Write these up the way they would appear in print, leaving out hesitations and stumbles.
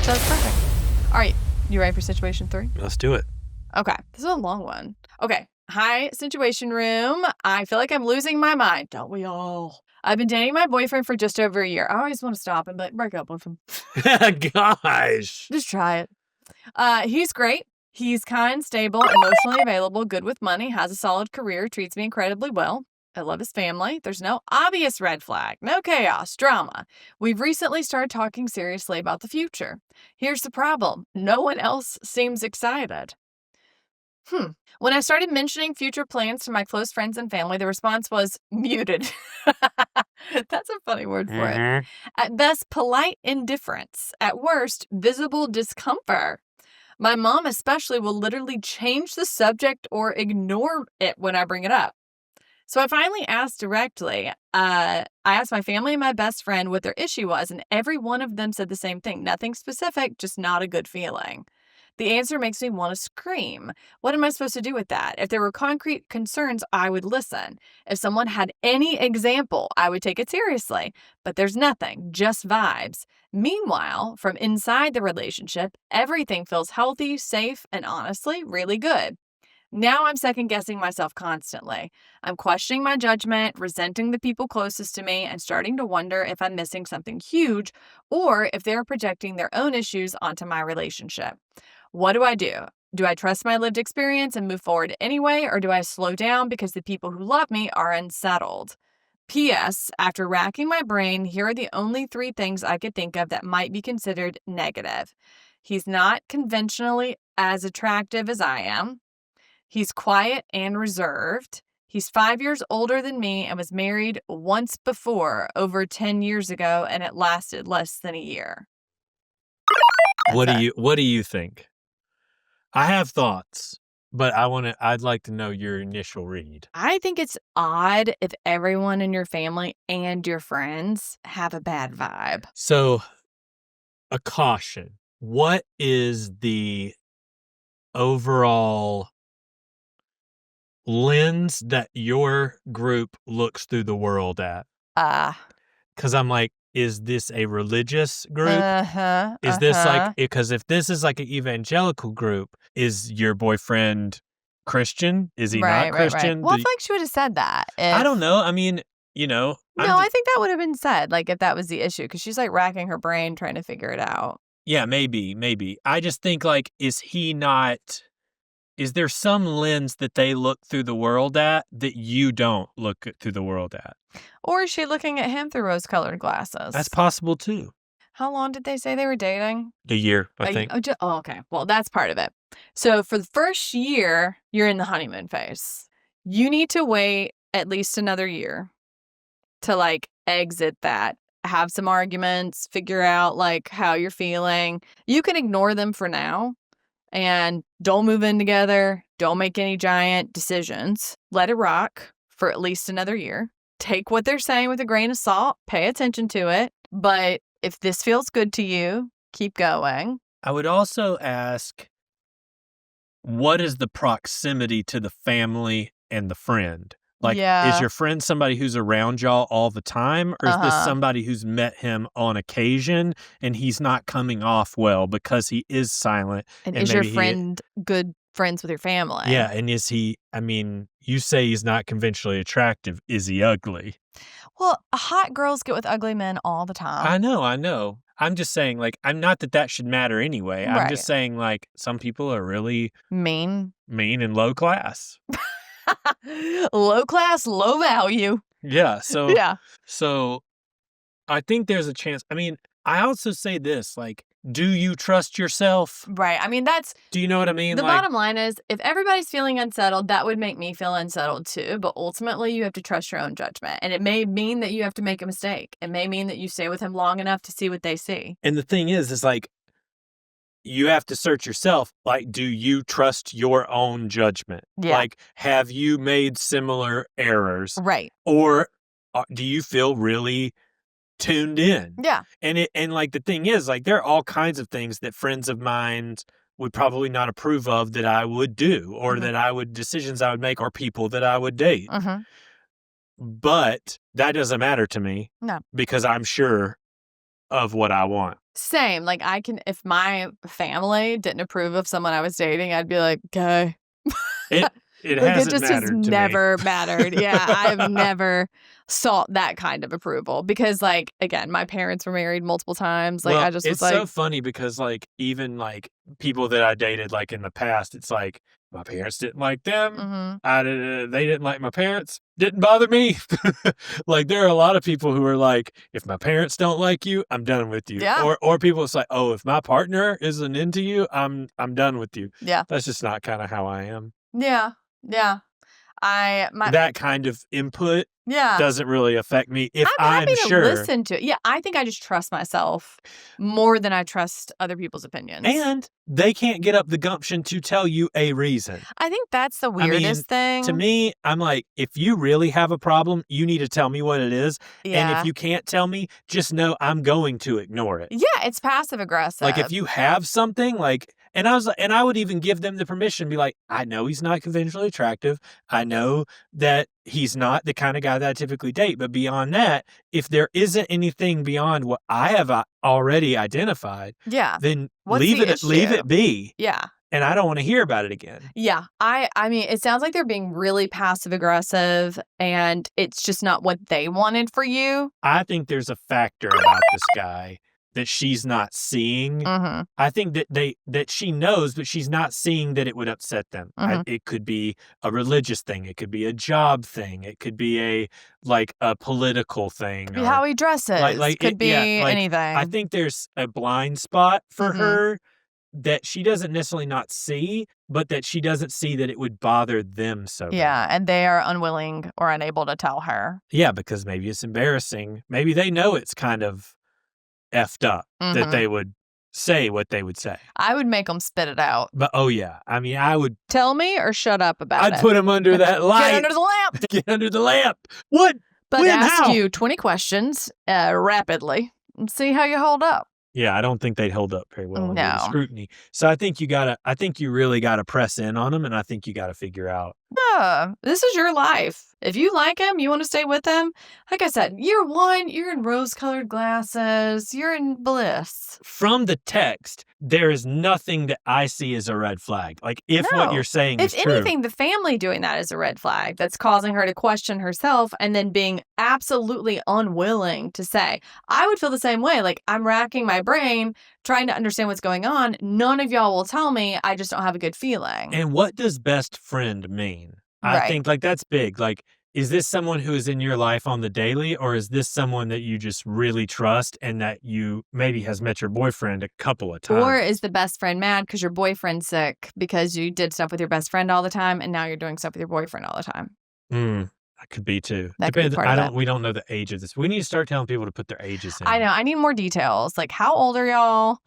That's perfect. All right. You ready for situation 3? Let's do it. Okay. This is a long one. Okay. Hi, Snitchuation Room. I feel like I'm losing my mind. Don't we all? I've been dating my boyfriend for just over a year. I always want to stop and break up with him. Gosh. Just try it. He's great. He's kind, stable, emotionally available, good with money, has a solid career, treats me incredibly well. I love his family. There's no obvious red flag, no chaos, drama. We've recently started talking seriously about the future. Here's the problem. No one else seems excited. When I started mentioning future plans to my close friends and family, the response was muted. That's a funny word for it. At best, polite indifference. At worst, visible discomfort. My mom especially will literally change the subject or ignore it when I bring it up. So I finally asked directly. I asked my family and my best friend what their issue was, and every one of them said the same thing. Nothing specific, just not a good feeling. The answer makes me want to scream. What am I supposed to do with that? If there were concrete concerns, I would listen. If someone had any example, I would take it seriously. But there's nothing, just vibes. Meanwhile, from inside the relationship, everything feels healthy, safe, and honestly, really good. Now I'm second-guessing myself constantly. I'm questioning my judgment, resenting the people closest to me, and starting to wonder if I'm missing something huge or if they're projecting their own issues onto my relationship. What do I do? Do I trust my lived experience and move forward anyway, or do I slow down because the people who love me are unsettled? P.S. After racking my brain, here are the only 3 things I could think of that might be considered negative. He's not conventionally as attractive as I am. He's quiet and reserved. He's 5 years older than me and was married once before, over 10 years ago, and it lasted less than a year. What do you think? I have thoughts, but I'd like to know your initial read. I think it's odd if everyone in your family and your friends have a bad vibe. So, a caution. What is the overall lens that your group looks through the world at? Because I'm like, is this a religious group? Is this like, because if this is like an evangelical group, is your boyfriend Christian? Is he not Christian? Right. Well, I feel like she would have said that. I don't know. I mean, No, I think that would have been said, like, if that was the issue, because she's, like, racking her brain trying to figure it out. Yeah, maybe. I just think, like, is there some lens that they look through the world at that you don't look through the world at? Or is she looking at him through rose-colored glasses? That's possible, too. How long did they say they were dating? A year, I think. Okay. Well, that's part of it. So for the first year, you're in the honeymoon phase. You need to wait at least another year to, like, exit that. Have some arguments, figure out, like, how you're feeling. You can ignore them for now and don't move in together. Don't make any giant decisions. Let it rock for at least another year. Take what they're saying with a grain of salt. Pay attention to it. But if this feels good to you, keep going. I would also ask, what is the proximity to the family and the friend? Like, is your friend somebody who's around y'all all the time? Or is this somebody who's met him on occasion and he's not coming off well because he is silent? And is your friend good friends with your family? Yeah. And is he, I mean, you say he's not conventionally attractive. Is he ugly? Well, hot girls get with ugly men all the time. I know. I'm just saying, like, I'm not that should matter anyway. I'm just saying, like, some people are really mean and low class. Low class, low value. Yeah. So I think there's a chance. I mean, I also say this, like, do you trust yourself? Right. I mean, do you know what I mean? The bottom line is, if everybody's feeling unsettled, that would make me feel unsettled too. But ultimately, you have to trust your own judgment. And it may mean that you have to make a mistake. It may mean that you stay with him long enough to see what they see. And the thing is like, you have to search yourself. Like, do you trust your own judgment? Yeah. Like, have you made similar errors? Right. Or do you feel really tuned in? Yeah. And like, the thing is, like, there are all kinds of things that friends of mine would probably not approve of that I would do, or decisions I would make, or people that I would date. But that doesn't matter to me. No. Because I'm sure of what I want. Same. Like, if my family didn't approve of someone I was dating, I'd be like, okay. It Like, hasn't it just has mattered to me. never mattered. Yeah, I've never sought that kind of approval because, like, again, my parents were married multiple times. Like, Well, I just was it's like, so funny because, like, even, like, people that I dated, like, in the past, it's like, my parents didn't like them. They didn't like my parents. Didn't bother me. Like, there are a lot of people who are like, if my parents don't like you, I'm done with you. Yeah. Or people it's like, oh, if my partner isn't into you, I'm done with you. Yeah. That's just not kind of how I am. Yeah. Yeah. That kind of input Yeah. doesn't really affect me if I'm happy sure. to listen to it. Yeah, I think I just trust myself more than I trust other people's opinions. And they can't get up the gumption to tell you a reason. I think that's the weirdest thing. To me, I'm like, if you really have a problem, you need to tell me what it is. Yeah. And if you can't tell me, just know I'm going to ignore it. Yeah, it's passive aggressive. Like, if you have something, like, and I would even give them the permission, be like, I know he's not conventionally attractive. I know that he's not the kind of guy that I typically date. But beyond that, if there isn't anything beyond what I have already identified, then leave it be. Yeah. And I don't want to hear about it again. Yeah. I mean, it sounds like they're being really passive aggressive and it's just not what they wanted for you. I think there's a factor about this guy that she's not seeing. I think that she knows, but she's not seeing that it would upset them. It could be a religious thing. It could be a job thing. It could be a political thing. Could be how he dresses. Could be anything. I think there's a blind spot for her that she doesn't necessarily not see, but that she doesn't see that it would bother them so bad. And they are unwilling or unable to tell her. Yeah, because maybe it's embarrassing. Maybe they know it's kind of effed up that they would say what they would say. I would make them spit it out. But, oh, yeah. I mean, I would... Tell me or shut up about it. I'd put them under that light. Get under the lamp. Get under the lamp. What? But when, ask how? you 20 questions rapidly and see how you hold up. Yeah, I don't think they'd hold up very well under the No. scrutiny. So I think you really gotta press in on them, and I think you gotta figure out. This is your life. If you like him, you want to stay with him. Like I said, year one, you're in rose-colored glasses. You're in bliss. From the text, there is nothing that I see as a red flag. Like, if what you're saying is true. If anything, the family doing that is a red flag that's causing her to question herself and then being absolutely unwilling to say. I would feel the same way. Like, I'm racking my brain trying to understand what's going on. None of y'all will tell me. I just don't have a good feeling. And what does best friend mean? I think, like, that's big. Like, is this someone who is in your life on the daily, or is this someone that you just really trust and that you maybe has met your boyfriend a couple of times? Or is the best friend mad because your boyfriend's sick because you did stuff with your best friend all the time and now you're doing stuff with your boyfriend all the time? That could be too. That could be part of it. We don't know the age of this. We need to start telling people to put their ages in. I know. I need more details. Like, how old are y'all?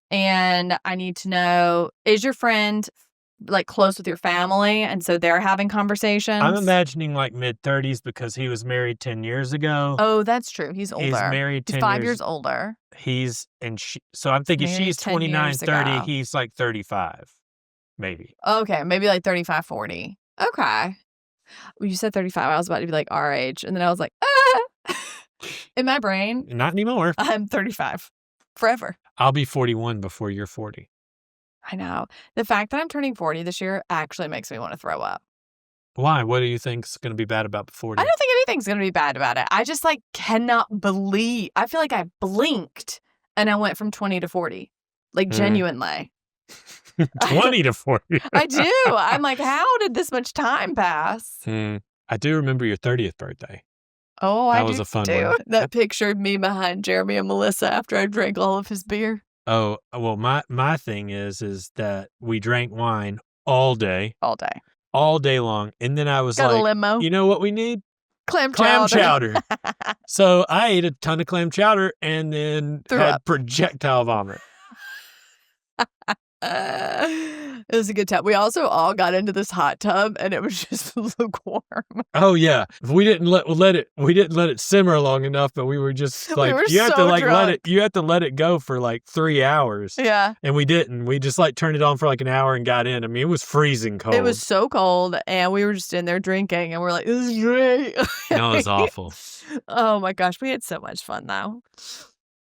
And I need to know, is your friend like close with your family and so they're having conversations? I'm imagining like mid-30s because he was married 10 years ago. Oh, that's true. He's older. He's married 10 He's 5 years older. So I'm thinking Married she's 10 29, years 30. ago. He's like 35, maybe. Okay, maybe like 35, 40. Okay. Well, you said 35. I was about to be like our age. And then I was like, in my brain, Not anymore. I'm 35. Forever. I'll be 41 before you're 40. I know. The fact that I'm turning 40 this year actually makes me want to throw up. Why? What do you think's going to be bad about 40? I don't think anything's going to be bad about it. I just like cannot believe. I feel like I blinked and I went from 20 to 40. Like genuinely. 20 to 40. I do. I'm like, how did this much time pass? I do remember your 30th birthday. Oh, that was a fun one. That picture of me behind Jeremy and Melissa after I drank all of his beer. Oh, well, my thing is that we drank wine all day. All day long. And then I was Got like, a limo. You know what we need? Clam chowder. So I ate a ton of clam chowder and then had projectile vomit. It was a good time. We also all got into this hot tub and it was just lukewarm. Oh yeah, we didn't let it simmer long enough, but we were just like you have to let it go for like 3 hours. Yeah, and we didn't. We just like turned it on for like an hour and got in. I mean, it was freezing cold. It was so cold, and we were just in there drinking, and we're like, "This is great." No, it was awful. Oh my gosh, we had so much fun though.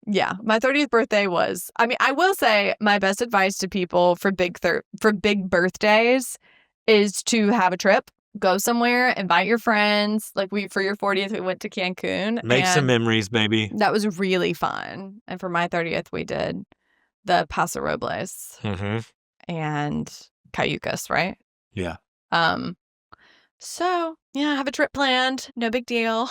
Yeah, my 30th birthday was, I mean, I will say my best advice to people for big birthdays is to have a trip, go somewhere, invite your friends. Like for your 40th, we went to Cancun. Make some memories, baby. That was really fun. And for my 30th, we did the Paso Robles and Cayucas, right? Yeah. So, yeah, have a trip planned. No big deal.